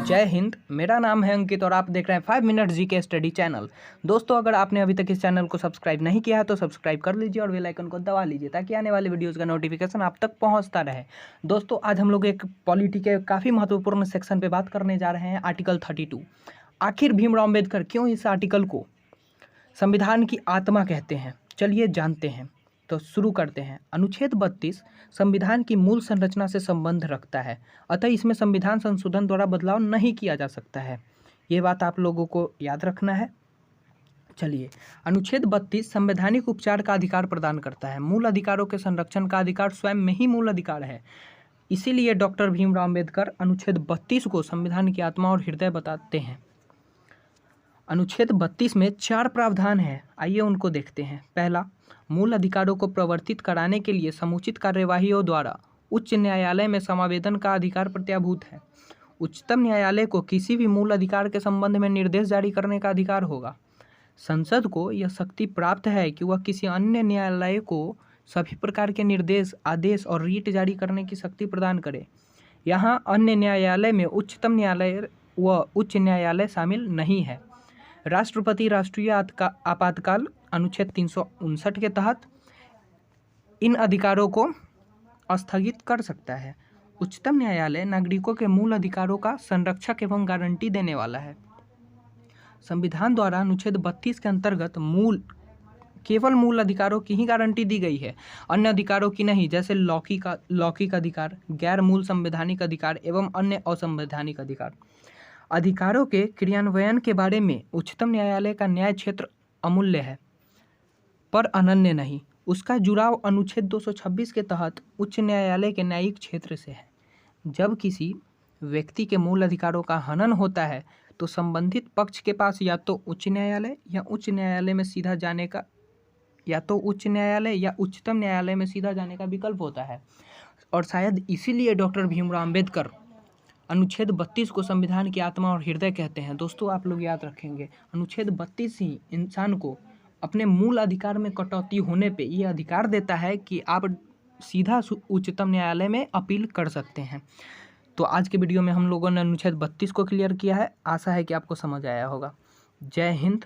जय हिंद। मेरा नाम है अंकित और आप देख रहे हैं 5 मिनट जीके स्टडी चैनल। दोस्तों, अगर आपने अभी तक इस चैनल को सब्सक्राइब नहीं किया है तो सब्सक्राइब कर लीजिए और बेल आइकन को दबा लीजिए ताकि आने वाले वीडियोज़ का नोटिफिकेशन आप तक पहुंचता रहे। दोस्तों, आज हम लोग एक पॉलिटी के काफ़ी महत्वपूर्ण सेक्शन पे बात करने जा रहे हैं, आर्टिकल 32। आखिर भीमराव अम्बेडकर क्यों इस आर्टिकल को संविधान की आत्मा कहते हैं, चलिए जानते हैं। तो शुरू करते हैं। अनुच्छेद 32 संविधान की मूल संरचना से संबंध रखता है, अतः इसमें संविधान संशोधन द्वारा बदलाव नहीं किया जा सकता है। ये बात आप लोगों को याद रखना है। चलिए, अनुच्छेद 32 संवैधानिक उपचार का अधिकार प्रदान करता है। मूल अधिकारों के संरक्षण का अधिकार स्वयं में ही मूल अधिकार है। इसीलिए डॉक्टर भीमराव अम्बेडकर अनुच्छेद 32 को संविधान की आत्मा और हृदय बताते हैं। अनुच्छेद 32 में 4 प्रावधान हैं, आइए उनको देखते हैं। पहला, मूल अधिकारों को प्रवर्तित कराने के लिए समुचित कार्यवाहियों द्वारा उच्च न्यायालय में समावेदन का अधिकार प्रत्याभूत है। उच्चतम न्यायालय को किसी भी मूल अधिकार के संबंध में निर्देश जारी करने का अधिकार होगा। संसद को यह शक्ति प्राप्त है कि वह किसी अन्य न्यायालय को सभी प्रकार के निर्देश, आदेश और रीट जारी करने की शक्ति प्रदान करे। यहाँ अन्य न्यायालय में उच्चतम न्यायालय व उच्च न्यायालय शामिल नहीं है। राष्ट्रपति राष्ट्रीय आपातकाल अनुच्छेद 359 के तहत इन अधिकारों को स्थगित कर सकता है। उच्चतम न्यायालय नागरिकों के मूल अधिकारों का संरक्षक एवं गारंटी देने वाला है। संविधान द्वारा अनुच्छेद 32 के अंतर्गत केवल मूल अधिकारों की ही गारंटी दी गई है, अन्य अधिकारों की नहीं, जैसे लौकिक अधिकार, गैर मूल संवैधानिक अधिकार एवं अन्य असंवैधानिक अधिकार। अधिकारों के क्रियान्वयन के बारे में उच्चतम न्यायालय का न्याय क्षेत्र अमूल्य है पर अनन्य नहीं। उसका जुड़ाव अनुच्छेद 226 के तहत उच्च न्यायालय के न्यायिक क्षेत्र से है। जब किसी व्यक्ति के मूल अधिकारों का हनन होता है तो संबंधित पक्ष के पास या तो उच्च न्यायालय या उच्चतम न्यायालय में सीधा जाने का विकल्प होता है। और शायद इसीलिए डॉक्टर भीमराव अम्बेडकर अनुच्छेद 32 को संविधान की आत्मा और हृदय कहते हैं। दोस्तों, आप लोग याद रखेंगे, अनुच्छेद 32 ही इंसान को अपने मूल अधिकार में कटौती होने पे ये अधिकार देता है कि आप सीधा उच्चतम न्यायालय में अपील कर सकते हैं। तो आज के वीडियो में हम लोगों ने अनुच्छेद 32 को क्लियर किया है। आशा है कि आपको समझ आया होगा। जय हिंद।